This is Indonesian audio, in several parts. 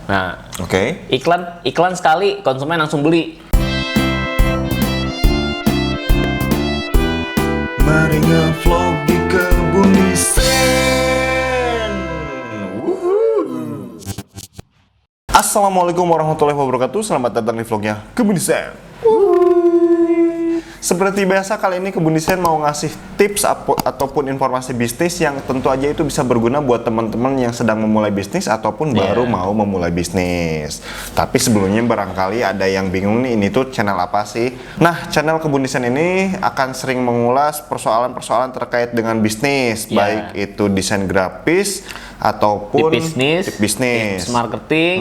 Nah, Oke. iklan sekali konsumen langsung beli. Mari ngevlog di kebun Disen. Assalamualaikum warahmatullahi wabarakatuh. Selamat datang di vlognya Kebun Disen. Seperti biasa, kali ini Kebun Disen mau ngasih tips ataupun informasi bisnis yang tentu aja itu bisa berguna buat teman-teman yang sedang memulai bisnis ataupun baru mau memulai bisnis. Tapi sebelumnya barangkali ada yang bingung nih, ini tuh channel apa sih? Nah, channel Kebun Disen ini akan sering mengulas persoalan-persoalan terkait dengan bisnis, baik itu desain grafis ataupun tips bisnis, tips marketing,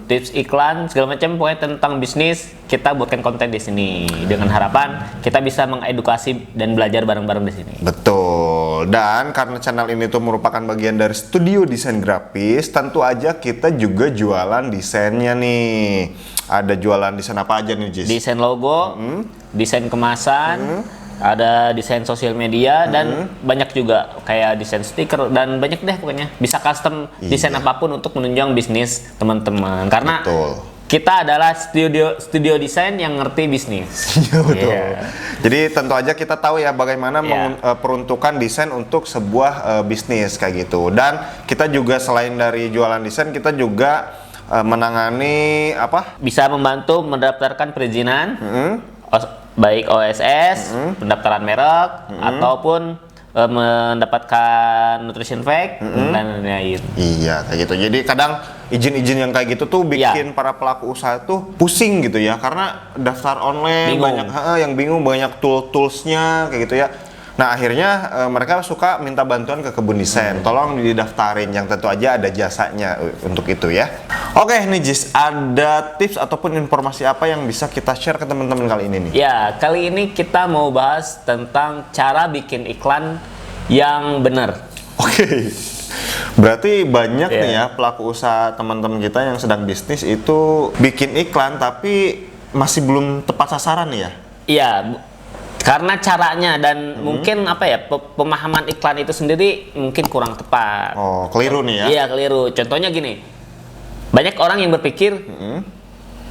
tips iklan, segala macam, pokoknya tentang bisnis kita buatkan konten di sini dengan harapan kita bisa mengedukasi dan belajar bareng-bareng di sini. Betul. Dan karena channel ini tuh merupakan bagian dari studio desain grafis, tentu aja kita juga jualan desainnya nih. Ada jualan desain apa aja nih, Jis? Desain logo, desain kemasan, ada desain sosial media, dan banyak juga kayak desain stiker dan banyak deh pokoknya. Bisa custom desain apapun untuk menunjang bisnis teman-teman. Karena kita adalah studio desain yang ngerti bisnis. Betul. Jadi tentu aja kita tahu ya bagaimana peruntukan desain untuk sebuah bisnis kayak gitu. Dan kita juga selain dari jualan desain, kita juga menangani apa? Bisa membantu mendaftarkan perizinan, baik OSS, pendaftaran merek, ataupun mendapatkan nutrition fact dan lain-lain. Iya, kayak gitu. Jadi kadang izin-izin yang kayak gitu tuh bikin para pelaku usaha tuh pusing gitu ya, karena daftar online banyak yang bingung, banyak toolsnya kayak gitu ya. Nah, akhirnya mereka suka minta bantuan ke Kebun Disen, tolong didaftarin, yang tentu aja ada jasanya untuk itu ya. Oke nih Jis, ada tips ataupun informasi apa yang bisa kita share ke teman-teman kali ini nih? Ya, kali ini kita mau bahas tentang cara bikin iklan yang benar. Oke. Berarti banyak nih ya pelaku usaha teman-teman kita yang sedang bisnis itu bikin iklan tapi masih belum tepat sasaran nih ya? Iya, karena caranya dan mungkin apa ya, pemahaman iklan itu sendiri mungkin kurang tepat. Oh, keliru nih ya? Iya, keliru. Contohnya gini, banyak orang yang berpikir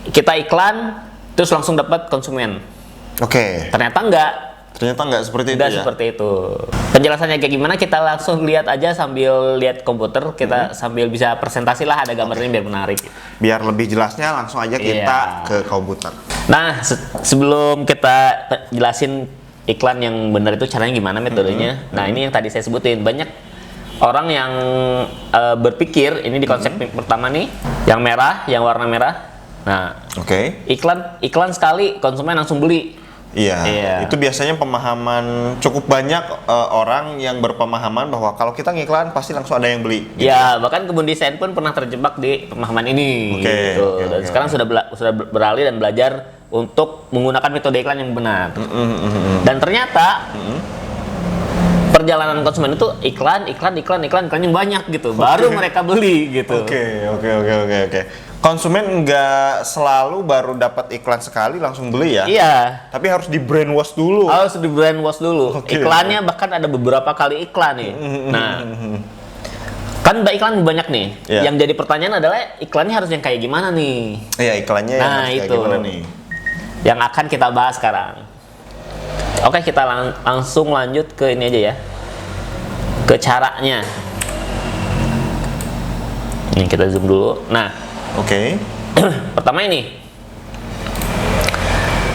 kita iklan terus langsung dapat konsumen. Oke. Ternyata enggak. Ternyata enggak seperti itu ya? Seperti itu. Penjelasannya kayak gimana kita langsung lihat aja sambil lihat komputer, kita sambil bisa presentasi lah, ada gambarnya biar menarik. Biar lebih jelasnya langsung aja kita ke komputer. Nah, sebelum kita jelasin iklan yang benar itu caranya gimana, metodenya. Nah, ini yang tadi saya sebutin. Banyak orang yang berpikir, ini di konsep pertama nih, yang merah, yang warna merah. Nah, iklan sekali konsumen langsung beli. Iya, itu biasanya pemahaman cukup banyak orang yang berpemahaman bahwa kalau kita ngiklan pasti langsung ada yang beli. Gitu. Ya, bahkan Kebun Disen pun pernah terjebak di pemahaman ini. Dan sekarang sudah beralih dan belajar untuk menggunakan metode iklan yang benar. Dan ternyata perjalanan konsumen itu iklan yang banyak gitu. Baru mereka beli gitu. Oke. Konsumen nggak selalu baru dapat iklan sekali langsung beli ya? Iya. Tapi harus di brainwash dulu. Iklannya bahkan ada beberapa kali iklan nih. Nah, kan iklan banyak nih. Yang jadi pertanyaan adalah iklannya harus yang kayak gimana nih? Iya, iklannya yang harus kayak gimana nih? Yang akan kita bahas sekarang. Oke, kita langsung lanjut ke ini aja ya. Ke caranya. Ini kita zoom dulu. Nah, pertama ini.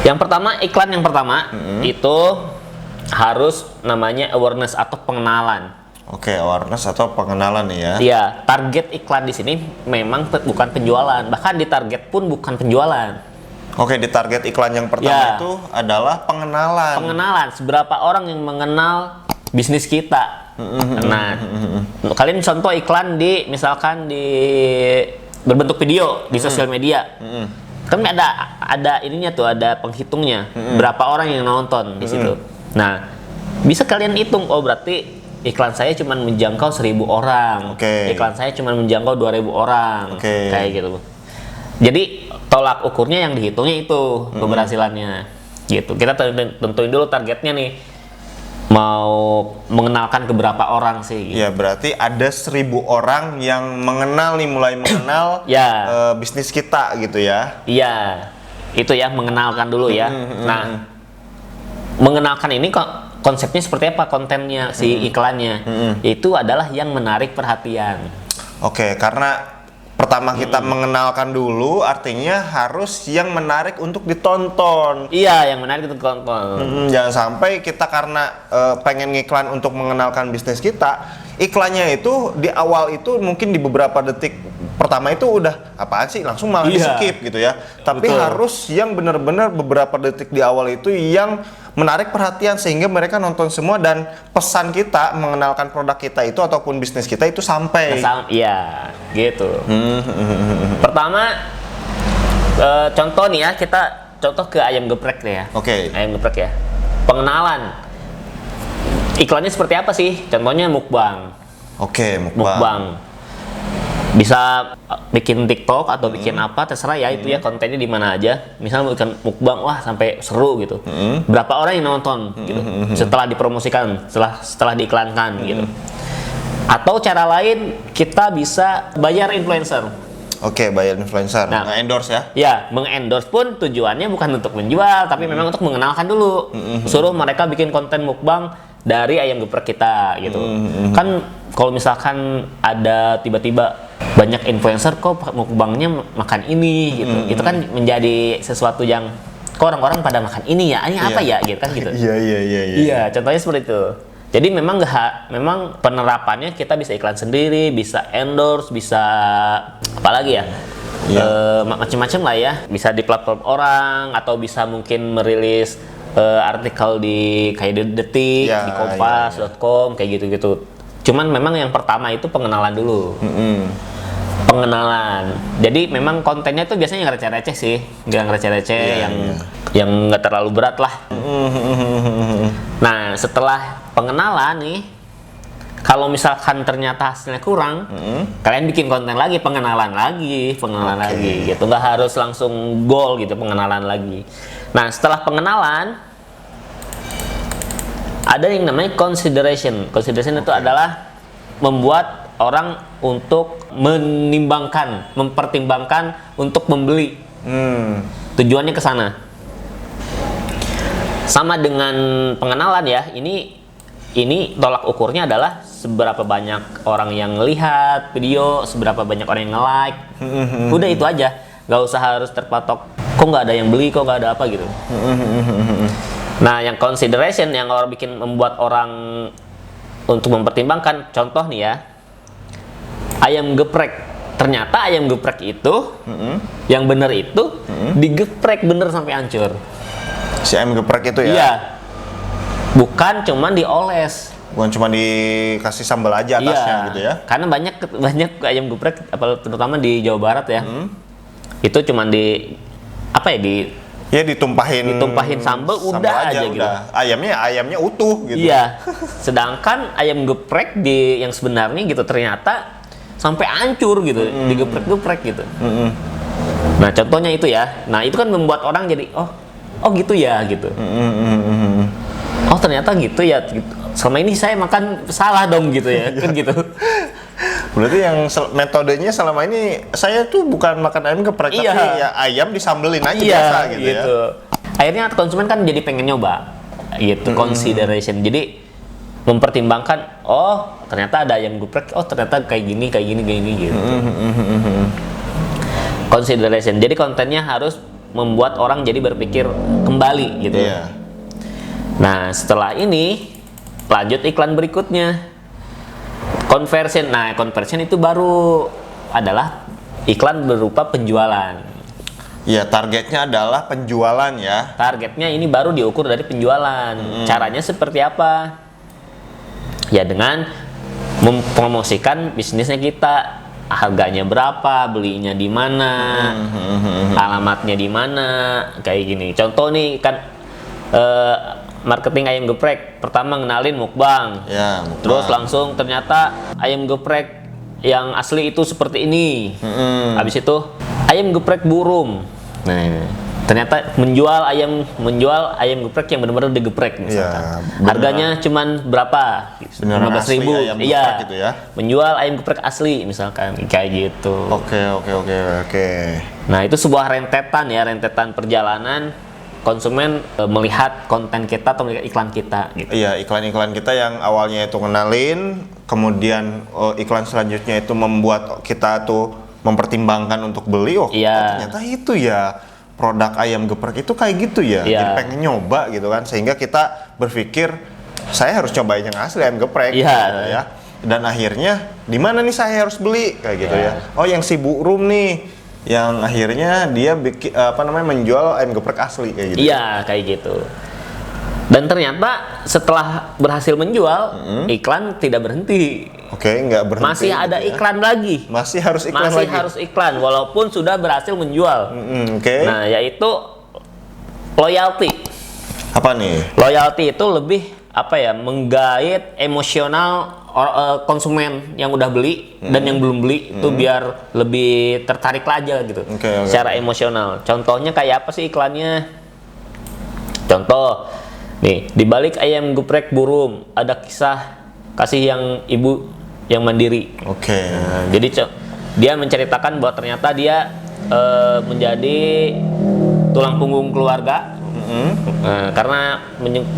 Yang pertama, iklan yang pertama itu harus namanya awareness atau pengenalan. Awareness atau pengenalan nih ya. Iya, target iklan di sini memang bukan penjualan, bahkan di target pun bukan penjualan. Di target iklan yang pertama itu adalah pengenalan. Pengenalan, seberapa orang yang mengenal bisnis kita. Nah, kalian contoh iklan misalkan di berbentuk video di sosial media. Kan ada ininya tuh, ada penghitungnya. Berapa orang yang nonton di situ. Nah, bisa kalian hitung, oh berarti iklan saya cuma menjangkau 1.000 orang. Iklan saya cuma menjangkau 2.000 orang. Kayak gitu. Jadi tolak ukurnya yang dihitungnya itu keberhasilannya. Gitu. Kita tentuin dulu targetnya nih. mau mengenalkan ke berapa orang sih gitu. Ya berarti ada 1.000 orang yang mengenal nih, mulai mengenal Ya. bisnis kita gitu ya. Iya, itu ya mengenalkan dulu ya. Nah, mengenalkan ini konsepnya seperti apa, kontennya si iklannya? Itu adalah yang menarik perhatian. Oke, karena pertama kita mengenalkan dulu, artinya harus yang menarik untuk ditonton. Iya, yang menarik untuk ditonton. Jangan sampai kita karena pengen ngiklan untuk mengenalkan bisnis kita, iklannya itu di awal itu mungkin di beberapa detik pertama itu udah apaan sih, langsung malah di skip gitu ya. Tapi Betul. harus yang benar-benar beberapa detik di awal itu yang menarik perhatian sehingga mereka nonton semua dan pesan kita mengenalkan produk kita itu ataupun bisnis kita itu sampai. Iya, gitu. Pertama, contoh nih ya, kita contoh ke ayam geprek deh ya. Oke. Ayam geprek ya. Pengenalan. Iklannya seperti apa sih? Contohnya mukbang. Oke, Mukbang. Bisa bikin TikTok atau bikin apa terserah ya, itu ya kontennya di mana aja. Misalnya bikin mukbang, wah sampai seru gitu. Berapa orang yang nonton gitu setelah dipromosikan, setelah diiklankan gitu. Atau cara lain kita bisa bayar influencer. Oke, bayar influencer. Nah, endorse ya. Ya, mengendorse pun tujuannya bukan untuk menjual, tapi memang untuk mengenalkan dulu. Suruh mereka bikin konten mukbang dari ayam geprek kita gitu. Kan kalau misalkan ada tiba-tiba banyak influencer kok mukbangnya makan ini gitu. Itu kan menjadi sesuatu yang kok orang-orang pada makan ini ya. Ini apa ya gitu kan gitu. Iya. Iya, contohnya seperti itu. Jadi memang memang penerapannya kita bisa iklan sendiri, bisa endorse, bisa apalagi ya, macam-macam lah ya. Bisa di platform orang atau bisa mungkin merilis artikel di kayak Detik, di Kompas.com kayak gitu-gitu. Cuman memang yang pertama itu pengenalan dulu. Pengenalan. Jadi memang kontennya tuh biasanya yang receh-receh sih, nggak receh-receh, yang nggak terlalu berat lah. Nah, setelah pengenalan nih, kalau misalkan ternyata hasilnya kurang, kalian bikin konten lagi, pengenalan lagi gitu. Nggak harus langsung goal gitu, pengenalan lagi. Nah, setelah pengenalan, ada yang namanya consideration. Consideration itu adalah membuat orang untuk mempertimbangkan untuk membeli. Tujuannya ke sana. Sama dengan pengenalan ya, ini tolak ukurnya adalah seberapa banyak orang yang ngelihat video, seberapa banyak orang yang nge-like. Udah itu aja, nggak usah harus terpatok. Kok nggak ada yang beli, kok nggak ada apa gitu. Nah, yang consideration yang orang bikin membuat orang untuk mempertimbangkan, contoh nih ya, ayam geprek. Ternyata ayam geprek itu, yang bener itu, digeprek bener sampai hancur. Si ayam geprek itu ya? Iya. Bukan cuman dioles. Bukan cuma dikasih sambal aja atasnya gitu ya? Karena banyak ayam geprek, terutama di Jawa Barat ya. Itu cuman ditumpahin sambal udah aja gitu. Ayamnya utuh gitu. Iya. Sedangkan ayam geprek yang sebenarnya gitu ternyata sampai hancur gitu, digeprek-geprek gitu. Nah, contohnya itu ya. Nah, itu kan membuat orang jadi oh gitu ya gitu. Oh, ternyata gitu ya gitu. Selama ini saya makan salah dong gitu ya. Kan gitu. Berarti yang metodenya selama ini saya tuh bukan makan ayam geprek, tapi ya ayam disambelin aja biasa gitu ya. Akhirnya konsumen kan jadi pengen nyoba gitu. Consideration. Jadi mempertimbangkan, oh ternyata ada ayam geprek, oh ternyata kayak gini gitu. Consideration. Jadi kontennya harus membuat orang jadi berpikir kembali gitu. Nah, setelah ini lanjut iklan berikutnya. Conversion. Nah, conversion itu baru adalah iklan berupa penjualan. Ya, targetnya adalah penjualan ya. Targetnya ini baru diukur dari penjualan. Caranya seperti apa? Ya dengan mempromosikan bisnisnya kita. Harganya berapa, belinya di mana, alamatnya di mana, kayak gini. Contoh nih kan marketing ayam geprek, pertama ngenalin mukbang. Ya, mukbang. Terus langsung ternyata ayam geprek yang asli itu seperti ini. Habis itu ayam geprek burung. Nah, ternyata menjual ayam geprek yang benar-benar digeprek misalkan. Iya, Harganya cuman berapa? Beneran 15.000. asli ayam Iya. geprek gitu ya. Menjual ayam geprek asli misalkan kayak gitu. Oke. Nah, itu sebuah rentetan perjalanan konsumen melihat konten kita atau melihat iklan kita gitu. Iya, iklan-iklan kita yang awalnya itu ngenalin, kemudian iklan selanjutnya itu membuat kita tuh mempertimbangkan untuk beli. Iya. Ternyata itu ya produk ayam geprek itu kayak gitu ya. Iya. Jadi pengen nyoba gitu kan, sehingga kita berpikir saya harus cobain yang asli ayam geprek. Iya. Gitu ya. Dan akhirnya di mana nih saya harus beli kayak gitu Iya. ya. Oh, yang si Bu Rum nih, yang akhirnya dia bikin menjual ayam geprek asli kayak gitu. Iya, kayak gitu. Dan ternyata setelah berhasil menjual, iklan tidak berhenti. Oke, nggak berhenti. Masih ada gitu ya. iklan lagi. Masih harus iklan Masih lagi. harus iklan walaupun sudah berhasil menjual. Oke. Nah, yaitu loyalty. Apa nih? Loyalty itu lebih menggait emosional konsumen yang udah beli dan yang belum beli itu biar lebih tertarik aja gitu. Oke. Secara emosional. Contohnya kayak apa sih iklannya? Contoh, nih, di balik ayam geprek burung ada kisah kasih yang ibu yang mandiri. Oke. Nah, jadi dia menceritakan bahwa ternyata dia menjadi tulang punggung keluarga. Nah, karena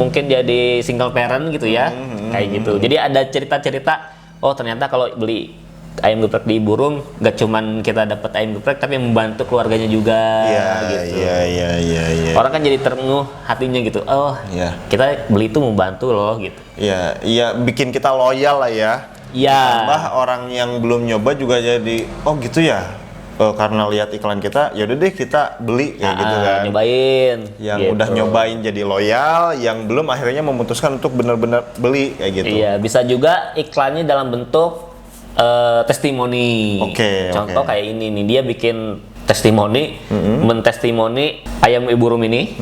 mungkin jadi single parent gitu ya, kayak gitu. Jadi ada cerita-cerita, oh ternyata kalau beli ayam geprek di Burung, gak cuman kita dapat ayam geprek, tapi membantu keluarganya juga. Gitu. Iya. Orang kan jadi terenguh hatinya gitu. Oh, Iya. kita beli itu membantu loh gitu. Iya, bikin kita loyal lah ya. Iya. Tambah orang yang belum nyoba juga jadi, oh gitu ya. Karena lihat iklan kita, yaudah deh kita beli kayak gitu kan. Nyobain. Yang gitu. udah nyobain jadi loyal, yang belum akhirnya memutuskan untuk benar-benar beli kayak gitu. Iya, bisa juga iklannya dalam bentuk testimoni. Oke. Contoh kayak ini nih, dia bikin testimoni, mentestimoni ayam ibu rum ini.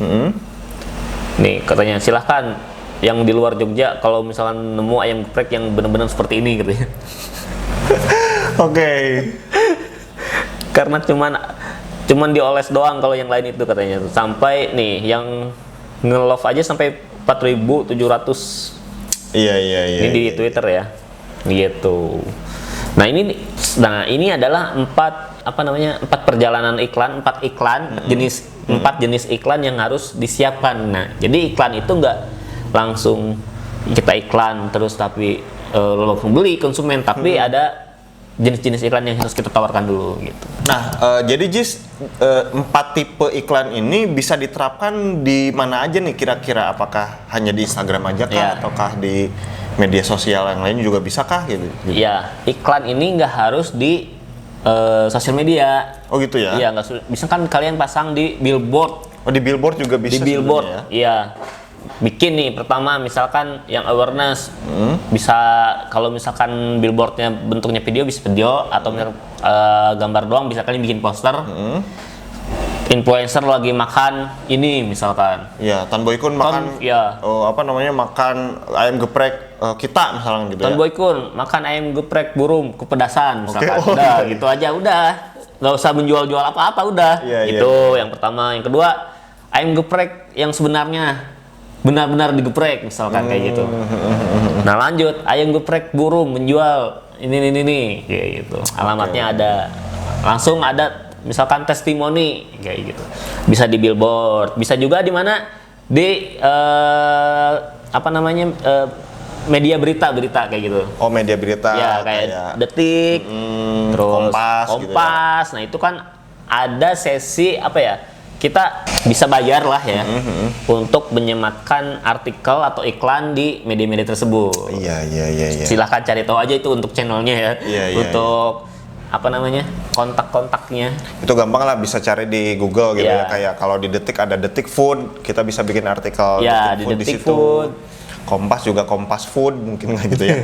Nih katanya silahkan yang di luar Jogja kalau misalkan nemu ayam geprek yang benar-benar seperti ini katanya. Oke. Karena cuman dioles doang kalau yang lain itu katanya. Sampai nih yang nge-love aja sampai 4.700. Iya. Ini di Twitter ya. Gitu. Nah ini adalah empat perjalanan iklan, empat jenis iklan yang harus disiapkan. Nah, jadi iklan itu nggak langsung kita iklan terus tapi langsung beli konsumen, tapi ada jenis-jenis iklan yang harus kita tawarkan dulu gitu. Nah, jadi Jis, 4 tipe iklan ini bisa diterapkan di mana aja nih kira-kira? Apakah hanya di Instagram aja kah? Iya. Ataukah di media sosial yang lain juga bisa kah gitu? Iya, iklan ini nggak harus di sosial media. Oh gitu ya? Iya, bisa kan kalian pasang di billboard. Oh, di billboard juga bisa. Di billboard, sebenarnya ya? iya. Bikin nih pertama misalkan yang awareness, bisa kalau misalkan billboardnya bentuknya video bisa video atau gambar doang bisa kalian bikin poster. Influencer lagi makan ini misalkan. Iya, Tan Boy Kun makan ya. makan ayam geprek kita misalnya gitu Tan ya. Boy Kun makan ayam geprek burung kepedasan misalkan. Oke, oh, Udah iya. gitu aja udah. Nggak usah menjual-jual apa-apa udah. Iya, Itu yang pertama. Yang kedua, ayam geprek yang sebenarnya benar-benar digeprek misalkan kayak gitu. Nah, lanjut, ayam geprek burung menjual ini kayak gitu. Alamatnya ada. Langsung ada misalkan testimoni kayak gitu. Bisa di billboard, bisa juga di mana di media berita kayak gitu. Oh, media berita. Ya kayak Detik, terus Kompas gitu ya. Nah, itu kan ada sesi kita bisa bayar lah ya untuk menyematkan artikel atau iklan di media-media tersebut. Iya. Silahkan cari tahu aja itu untuk channelnya ya. Iya. Untuk kontak-kontaknya. Itu gampang lah, bisa cari di Google gitu Iya. ya. Kayak kalau di Detik ada Detik Food, kita bisa bikin artikel Ya, di Detik Food. Kompas juga Kompas Food mungkin nggak gitu ya.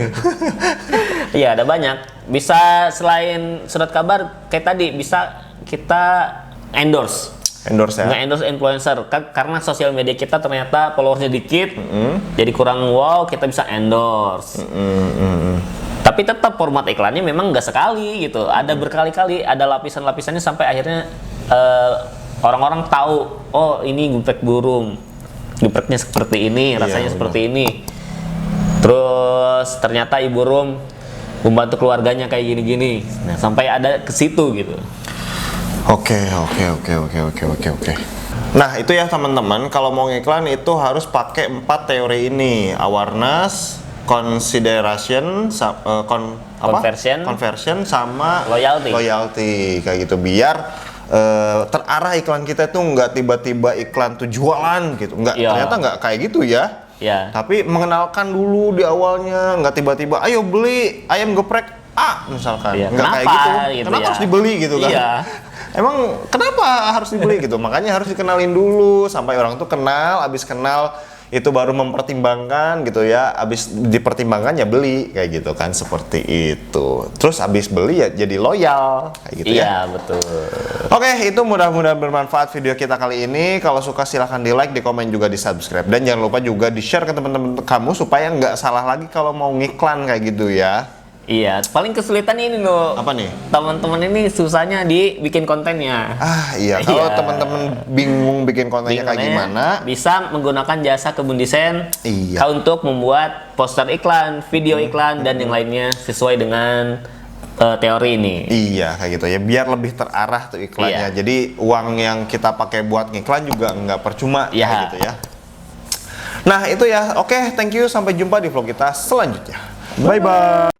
Iya, ada banyak. Bisa selain surat kabar kayak tadi bisa kita endorse ya. Nge-endorse influencer karena sosial media kita ternyata followersnya dikit, jadi kurang wow, kita bisa endorse. Tapi tetap format iklannya memang nggak sekali gitu, ada berkali-kali, ada lapisan-lapisannya sampai akhirnya orang-orang tahu, oh ini geprek burung, gepreknya seperti ini, rasanya seperti ini. Terus ternyata ibu burung membantu keluarganya kayak gini-gini. Nah, sampai ada ke situ gitu. Oke. Nah, itu ya teman-teman, kalau mau ngiklan itu harus pakai 4 teori ini. Awareness, consideration, conversion sama loyalty kayak gitu, biar terarah iklan kita tuh nggak tiba-tiba iklan tuh jualan gitu, ternyata nggak kayak gitu ya. Tapi mengenalkan dulu di awalnya, nggak tiba-tiba ayo beli ayam geprek misalkan, nggak kayak gitu. Kenapa harus dibeli gitu kan? Emang kenapa harus dibeli gitu? Makanya harus dikenalin dulu sampai orang tuh kenal, abis kenal itu baru mempertimbangkan gitu ya, abis dipertimbangkan ya beli kayak gitu kan, seperti itu. Terus abis beli ya jadi loyal kayak gitu ya. Iya betul. Oke, itu mudah-mudahan bermanfaat video kita kali ini. Kalau suka silahkan di like, di komen juga, di subscribe, dan jangan lupa juga di share ke teman-teman kamu supaya nggak salah lagi kalau mau ngiklan kayak gitu ya. Iya, paling kesulitan ini loh. Apa nih? Teman-teman ini susahnya dibikin kontennya. Iya. Kalau teman-teman bingung bikin kontennya kayak gimana, bisa menggunakan jasa Kebun Desain untuk membuat poster iklan, video iklan, dan yang lainnya sesuai dengan teori ini. Iya, kayak gitu ya. Biar lebih terarah tuh iklannya. Jadi uang yang kita pakai buat ngiklan juga nggak percuma kayak gitu ya. Nah, itu ya. Oke, thank you. Sampai jumpa di vlog kita selanjutnya. Bye-bye.